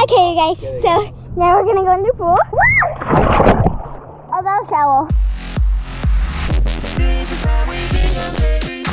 Okay, guys, so now we're gonna go in the pool. Oh, that was shallow. This is how we Bingham, baby.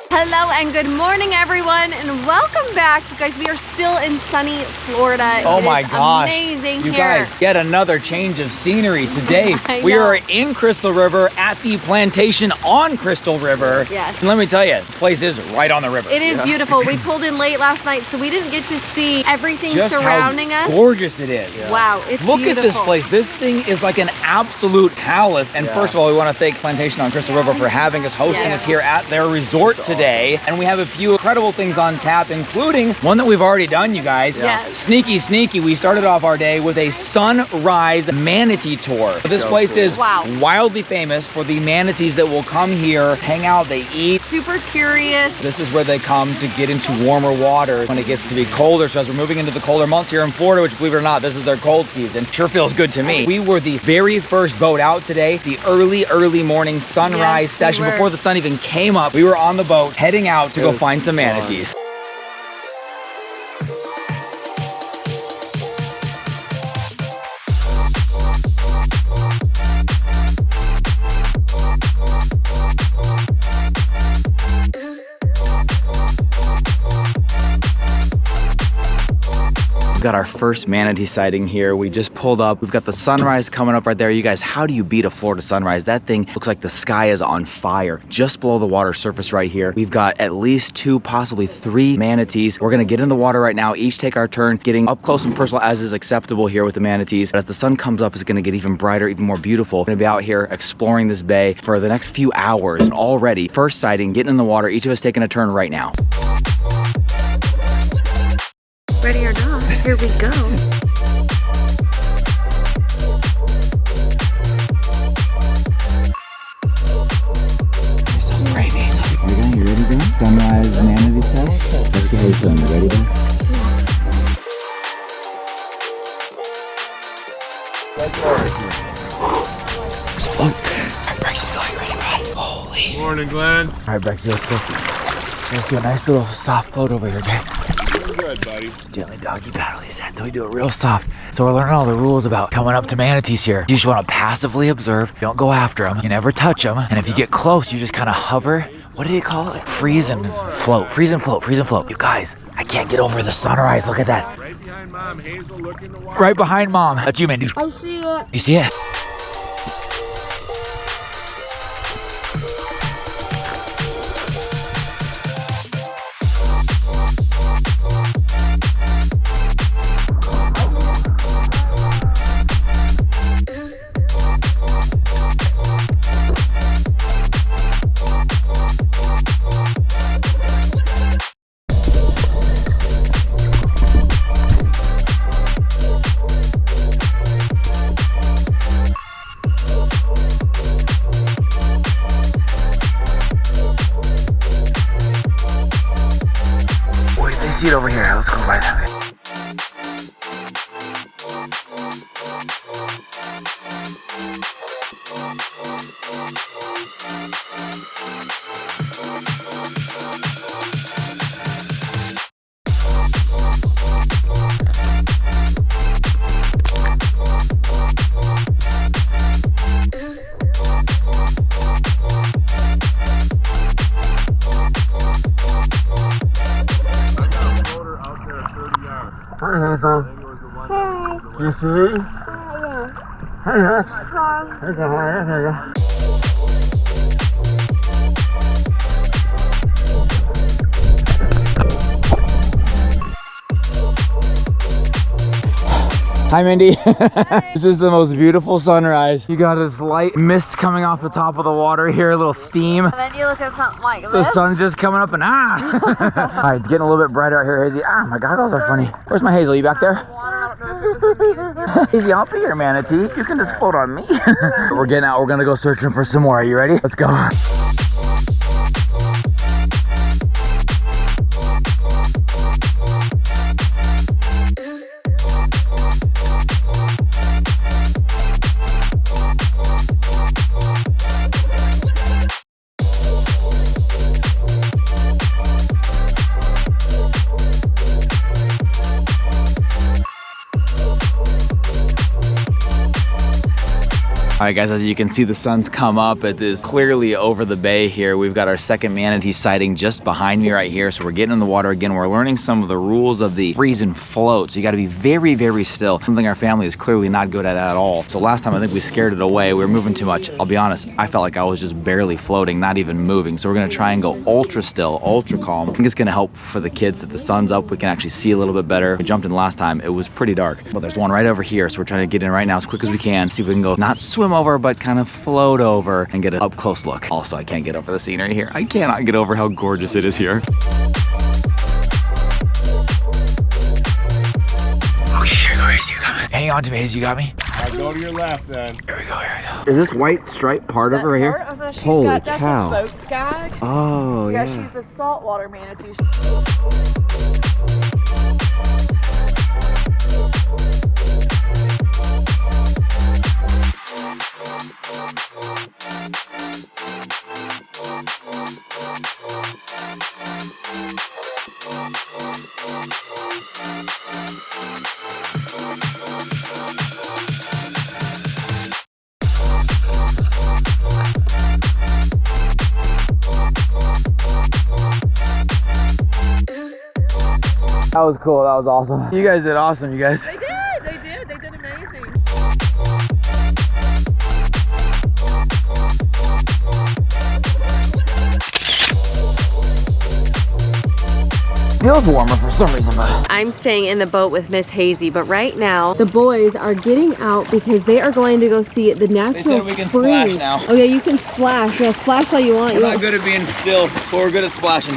Hello and good morning, everyone, and welcome back. You guys, we are still in sunny Florida. Oh my gosh. Amazing you here. guys, yet another change of scenery today. I We know. are in Crystal River at the plantation on Crystal River. Yes. And let me tell you, this place is right on the river. It is beautiful. We pulled in late last night, so we didn't get to see everything Just surrounding how us. gorgeous it is. Wow, it's Look beautiful. at this place. This thing is like an absolute palace. And first of all, we want to thank Plantation on Crystal River for having us, hosting us here at their resort today. And we have a few incredible things on tap, including one that we've already done, you guys. Yes. Sneaky. We started off our day with a sunrise manatee tour. This place is wildly famous for the manatees that will come here, hang out, they eat. Super curious. This is where they come to get into warmer water when it gets to be colder. So as we're moving into the colder months here in Florida, which believe it or not, this is their cold season, sure feels good to me. We were the very first boat out today, the early morning sunrise session. Before the sun even came up, we were on the boat heading out to go find some manatees. Got our first manatee sighting here. We just pulled up. We've got the sunrise coming up right there. You guys, how do you beat a Florida sunrise? That thing looks like the sky is on fire just below the water surface right here. We've got at least 2, possibly 3 manatees. We're gonna get in the water right now, each take our turn, getting up close and personal as is acceptable here with the manatees. But as the sun comes up, it's gonna get even brighter, even more beautiful. We're gonna be out here exploring this bay for the next few hours. And already, first sighting, getting in the water, each of us taking a turn right now. Ready or not, here we go. There's some rabies. You ready, bro? Sunrise manatee sesh? Let's see how you're feeling. You ready, bro? There's floats. Alright, Brexy, you ready, bud? Holy. Morning, Glenn. Alright, Brexy, let's go. Let's do a nice little soft float over here, okay? Doing good, buddy. Gently doggy paddle, he said, so we do it real soft. So we're learning all the rules about coming up to manatees here. You just want to passively observe. You don't go after them. You never touch them. And if you get close, you just kind of hover. What do you call it? Freeze and float. Freeze and float. Freeze and float. You guys, I can't get over the sunrise. Look at that. Right behind Mom, Hazel, look in the water. Right behind Mom. That's you, Mindy. I see it. You see it? See it over here. Let's go by that way. Hi, Hazel. You see? Hey, Max. Hey, go higher. There you go. Hi, Mindy. This is the most beautiful sunrise. You got this light mist coming off the top of the water here, a little steam. And then you look at something like this. The sun's just coming up and All right, it's getting a little bit brighter out here, Hazy. My goggles are funny. Where's my Hazel? You back there? Hazy, I'll be your manatee. You can just float on me. We're getting out. We're gonna go searching for some more. Are you ready? Let's go. All right, guys, as you can see, the sun's come up. It is clearly over the bay here. We've got our second manatee sighting just behind me right here. So we're getting in the water again. We're learning some of the rules of the freeze and float. So you got to be very, very still. Something our family is clearly not good at all. So last time I think we scared it away. We were moving too much. I'll be honest, I felt like I was just barely floating, not even moving. So we're going to try and go ultra still, ultra calm. I think it's going to help for the kids that the sun's up. We can actually see a little bit better. We jumped in last time. It was pretty dark. Well, there's one right over here. So we're trying to get in right now as quick as we can. See if we can go not swim over, but kind of float over and get an up close look. Also, I can't get over the scenery here. I cannot get over how gorgeous it is here. Okay, here we go, Hayes, you got me. Hang on to me, Hayes, you got me. I'll go to your left then. Here we go, here we go. Is this white stripe part of her here? Holy cow. That's a folk skag. Oh, Yeah, yeah. she's a saltwater manatee. That was cool, that was awesome. You guys did awesome, you guys. They did amazing. Feels warmer for some reason, but I'm staying in the boat with Miss Hazy, but right now the boys are getting out because they are going to go see the natural we can spring. splash now. Okay, you can splash. Yeah, splash all you want. we're not good at being still, but we're good at splashing.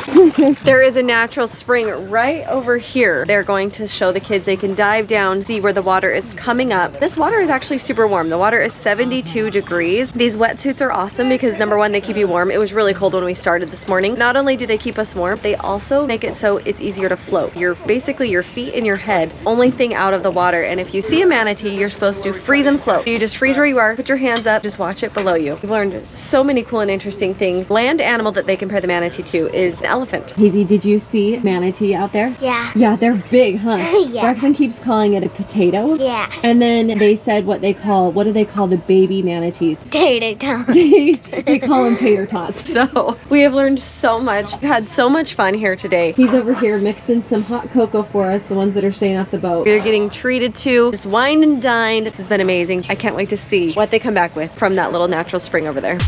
There is a natural spring right over here. They're going to show the kids they can dive down, see where the water is coming up. This water is actually super warm. The water is 72 degrees. These wetsuits are awesome because number one, they keep you warm. It was really cold when we started this morning. Not only do they keep us warm, they also make it so it's easier to float. You're basically your feet and your head, only thing out of the water. And if you see a manatee, you're supposed to freeze and float. You just freeze where you are, put your hands up, just watch it below you. We've learned so many cool and interesting things. Land animal that they compare the manatee to is an elephant. Hazy, did you see manatee out there? Yeah. Yeah, they're big, huh? Yeah. Braxton keeps calling it a potato. Yeah. And then they said what do they call the baby manatees? Tater tot. They call them tater tots. So we have learned so much. We've had so much fun here today. He's over here mixing some hot cocoa for us, the ones that are staying off the boat. We're getting treated to, just wined and dined. This has been amazing. I can't wait to see what they come back with from that little natural spring over there.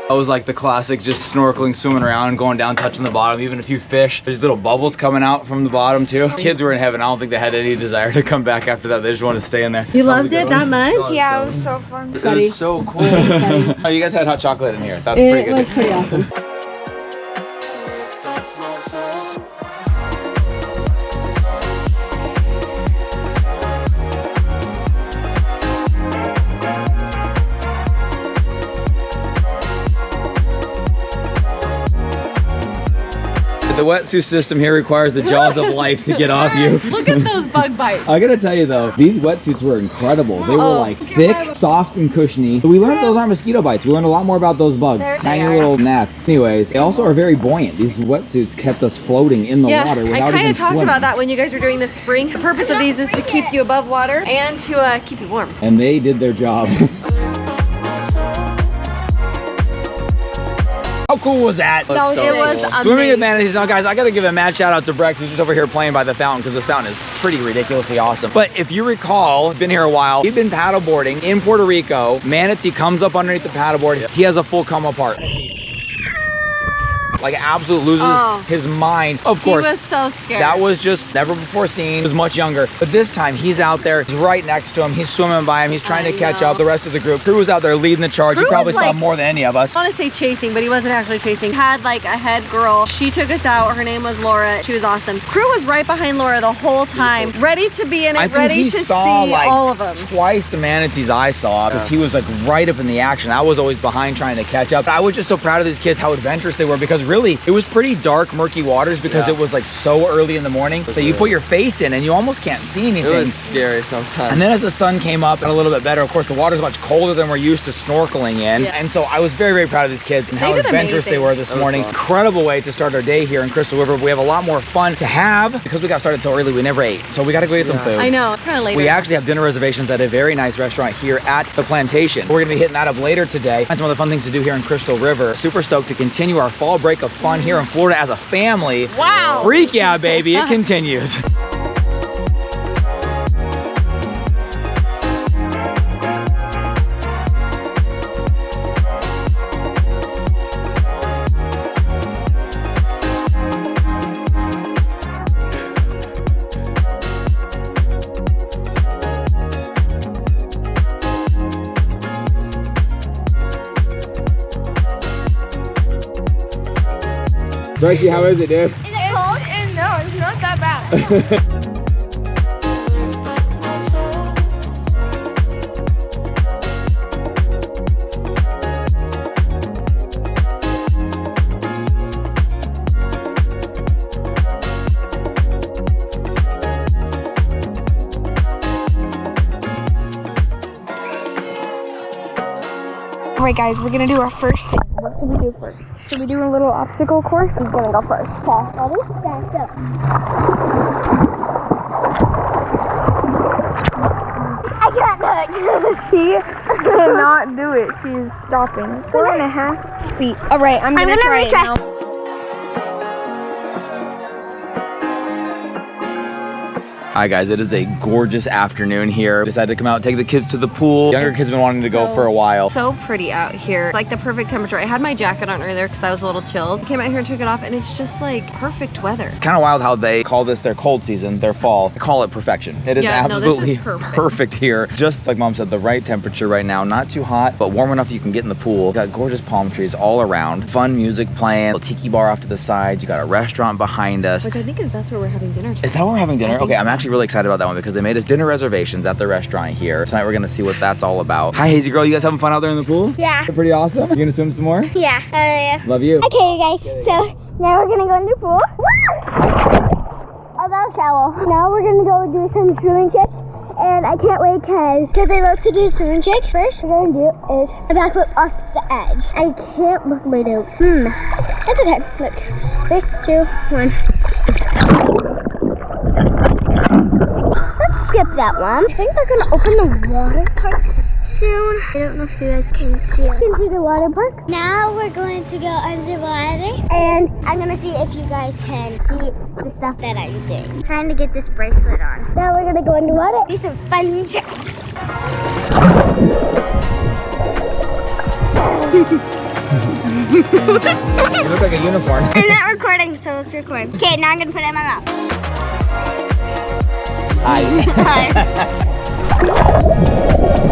That was like the classic, just snorkeling, swimming around, and going down, touching the bottom, even a few fish. There's little bubbles coming out from the bottom too. Kids were in heaven. I don't think they had any desire to come back after that. They just wanted to stay in there. You loved it that much? Yeah, it was so fun. It was so cool. Oh, you guys had hot chocolate in here. That's pretty It good. was pretty awesome. The wetsuit system here requires the jaws of life to get off you. Look at those bug bites. I gotta tell you though, these wetsuits were incredible. They were like thick, soft, and cushiony. We learned those aren't mosquito bites. We learned a lot more about those bugs. Tiny little gnats. Anyways, they also are very buoyant. These wetsuits kept us floating in the water without I even kind of talked swimming. about that when you guys were doing the spring. The purpose of these is to keep you above water and to keep you warm. And they did their job. How cool was that? It was amazing. Swimming with manatees. Now guys, I gotta give a mad shout out to Brex, who's just over here playing by the fountain, because this fountain is pretty ridiculously awesome. But if you recall, been here a while, we've been paddleboarding in Puerto Rico. Manatee comes up underneath the paddleboard. He has a full come apart. Like absolute loses his mind. Of course. He was so scared. That was just never before seen. He was much younger. But this time he's out there, he's right next to him. He's swimming by him. He's trying to catch up. The rest of the group. Crew was out there leading the charge. He probably saw more than any of us. I want to say chasing, but he wasn't actually chasing. Had like a head girl. She took us out. Her name was Laura. She was awesome. Crew was right behind Laura the whole time, ready to be in it, ready to see all of them. Twice the manatees I saw, because he was like right up in the action. I was always behind trying to catch up. I was just so proud of these kids, how adventurous they were, because really, it was pretty dark, murky waters because it was like so early in the morning that you put your face in and you almost can't see anything. It was scary sometimes. And then as the sun came up and a little bit better, of course, the water's much colder than we're used to snorkeling in. And so I was very, very proud of these kids and how adventurous they were this morning. Incredible way to start our day here in Crystal River. We have a lot more fun to have because we got started so early, we never ate. So we got to go get some food. I know, it's kind of late. We actually have dinner reservations at a very nice restaurant here at the Plantation. We're gonna be hitting that up later today. And some other fun things to do here in Crystal River. Super stoked to continue our fall break of fun here in Florida as a family. Wow. Freak yeah, baby, it continues. Brexy, how is it, dude? Is it cold? No, it's not that bad. Alright guys, we're gonna do our first thing. What should we do first? Should we do a little obstacle course? I'm gonna go first. Okay, ready? Stand up. I can't do it. She cannot do it. She's stopping. 4.5 feet. Alright, I'm gonna try it now. Hi guys, it is a gorgeous afternoon here. Decided to come out and take the kids to the pool. Younger kids have been wanting to go for a while. So pretty out here. Like the perfect temperature. I had my jacket on earlier because I was a little chilled. Came out here and took it off and it's just like perfect weather. Kind of wild how they call this their cold season, their fall. I call it perfection. It is absolutely perfect here. Just like Mom said, the right temperature right now. Not too hot, but warm enough you can get in the pool. Got gorgeous palm trees all around. Fun music playing. A tiki bar off to the side. You got a restaurant behind us. Which I think that's where we're having dinner today. Is that where we're having dinner? Okay, I'm actually really excited about that one because they made us dinner reservations at the restaurant here. Tonight we're gonna see what that's all about. Hi Hazy girl, you guys having fun out there in the pool? Yeah. Pretty awesome. You gonna swim some more? Yeah. Yeah. Love you. Okay guys, so now we're gonna go in the pool. Oh, that was shallow. Now we're gonna go do some swimming tricks. And I can't wait because I love to do swimming tricks. First we're gonna do is a backflip off the edge. I can't look my nose. That's okay. Look. 3, 2, 1. Let's skip that one. I think they're gonna open the water park soon. I don't know if you guys can see it. You can see the water park. Now we're going to go underwater. And I'm gonna see if you guys can see the stuff that I'm doing. Trying to get this bracelet on. Now we're gonna go underwater. Do some fun tricks. You look like a unicorn. I'm not recording, so let's record. Okay, now I'm gonna put it in my mouth. Hi.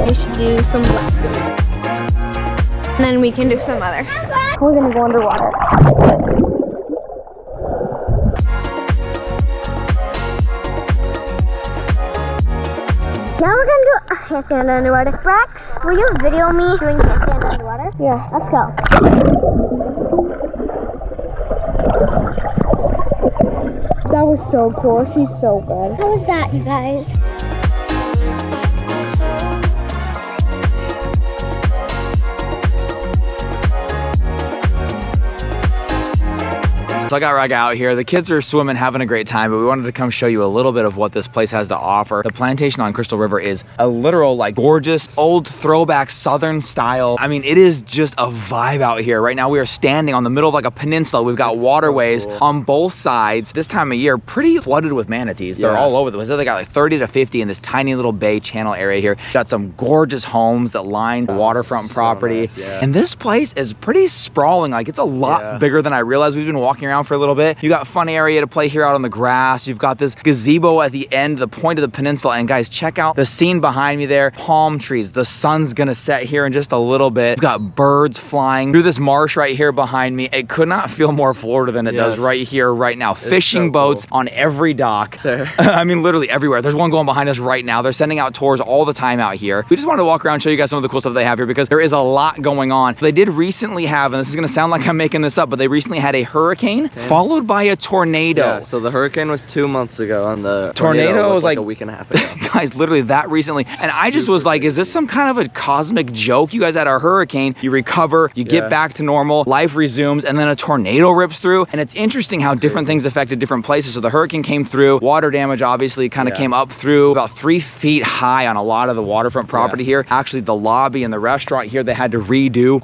We should do some laps. And then we can do some other stuff. We're gonna go underwater. Now we're gonna do a handstand underwater. Rex, will you video me doing handstand underwater? Yeah, let's go. That was so cool. She's so good. How was that, you guys? So I got Raga out here. The kids are swimming, having a great time, but we wanted to come show you a little bit of what this place has to offer. The Plantation on Crystal River is a literal, like, gorgeous, old throwback Southern style. I mean, it is just a vibe out here. Right now we are standing on the middle of like a peninsula. We've got waterways on both sides. This time of year, pretty flooded with manatees. They're all over the place. They got like 30 to 50 in this tiny little bay channel area here. Got some gorgeous homes that line the waterfront property. Nice, And this place is pretty sprawling. Like, it's a lot bigger than I realized. We've been walking around for a little bit. You got fun area to play here out on the grass. You've got this gazebo at the end, the point of the peninsula. And guys, check out the scene behind me there. Palm trees. The sun's gonna set here in just a little bit. We've got birds flying through this marsh right here behind me. It could not feel more Florida than it does right here, right now. Fishing boats on every dock. I mean, literally everywhere. There's one going behind us right now. They're sending out tours all the time out here. We just wanted to walk around and show you guys some of the cool stuff they have here because there is a lot going on. They did recently have, and this is gonna sound like I'm making this up, but they recently had a hurricane followed by a tornado. Yeah, so the hurricane was 2 months ago and the tornado was like a week and a half ago. Guys, literally that recently. And I just was like, is this some kind of a cosmic joke? You guys had a hurricane, you recover, you get back to normal, life resumes, and then a tornado rips through. And it's interesting how different things affected different places. So the hurricane came through, water damage obviously kind of came up through about 3 feet high on a lot of the waterfront property here. Actually, the lobby and the restaurant here, they had to redo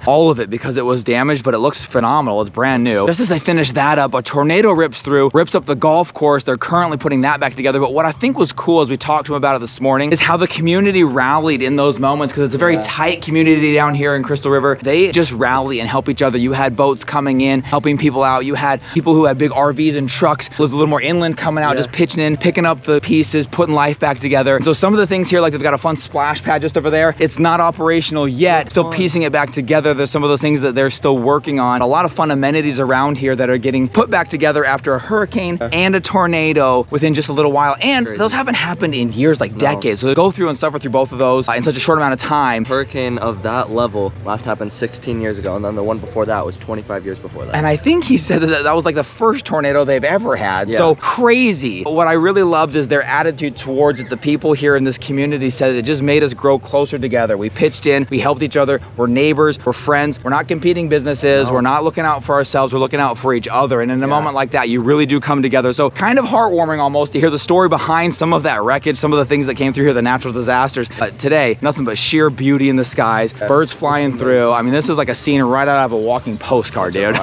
all of it because it was damaged, but it looks phenomenal. It's brand new. Just as they finish that up, a tornado rips through, rips up the golf course. They're currently putting that back together. But what I think was cool as we talked to them about it this morning is how the community rallied in those moments because it's a very tight community down here in Crystal River. They just rally and help each other. You had boats coming in, helping people out. You had people who had big RVs and trucks. It was a little more inland coming out, just pitching in, picking up the pieces, putting life back together. So some of the things here, like they've got a fun splash pad just over there. It's not operational yet, still piecing it back together. There's some of those things that they're still working on. A lot of fun amenities around here that are getting put back together after a hurricane and a tornado within just a little while. And those haven't happened in years, like decades. So they go through and suffer through both of those in such a short amount of time. Hurricane of that level last happened 16 years ago, and then the one before that was 25 years before that. And I think he said that that was like the first tornado they've ever had. So crazy. But what I really loved is their attitude towards it. The people here in this community said it just made us grow closer together. We pitched in, we helped each other. We're neighbors, we're friends. We're not competing businesses. We're not looking out for ourselves. We're looking out for each other. And in a moment like that, you really do come together. So kind of heartwarming almost to hear the story behind some of that wreckage, some of the things that came through here, the natural disasters. But today, nothing but sheer beauty in the skies, birds flying through. I mean, this is like a scene right out of a walking postcard, dude.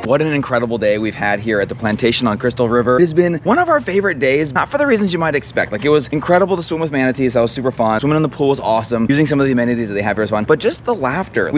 What an incredible day we've had here at the plantation on Crystal River. It has been one of our favorite days, not for the reasons you might expect. Like, it was incredible to swim with manatees. That was super fun. Swimming in the pool was awesome. Using some of the amenities that they have here was fun. But just the laughter. I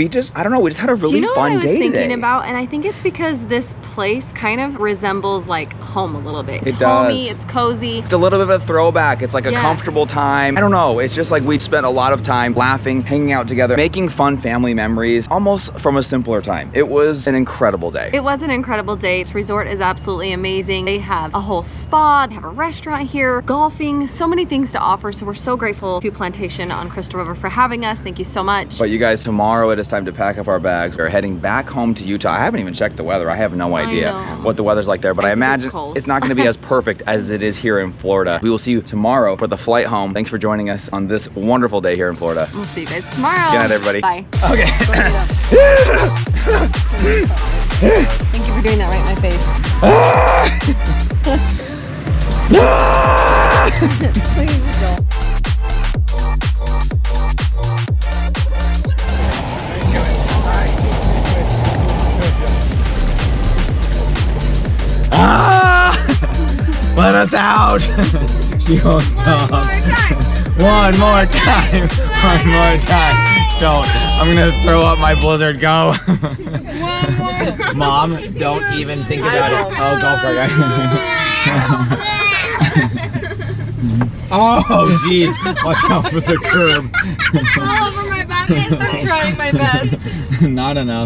don't know, we just had a really fun day today. Do you know what I was thinking about? And I think it's because this place kind of resembles like home a little bit. It's homey, it's cozy. It's a little bit of a throwback. It's like a comfortable time. I don't know. It's just like we spent a lot of time laughing, hanging out together, making fun family memories, almost from a simpler time. It was an incredible day. It was an incredible day. This resort is absolutely amazing. They have a whole spa, they have a restaurant here, golfing, so many things to offer. So we're so grateful to Plantation on Crystal River for having us. Thank you so much. But you guys, tomorrow it is time to pack up our bags. We're heading back home to Utah. I haven't even checked the weather. I have no idea what the weather's like there, but I imagine it's not going to be as perfect as it is here in Florida. We will see you tomorrow for the flight home. Thanks for joining us on this wonderful day here in Florida. We'll see you guys tomorrow. Good night, everybody. Bye. Okay. Thank you for doing that right in my face. Please don't. Let us out! She won't stop. One more time. One more time. Don't. I'm gonna throw up my blizzard. Go. One more. Mom, don't even think about it. Oh, go for it. Oh, jeez. Watch out for the curb. All over my back. I'm trying my best. Not enough.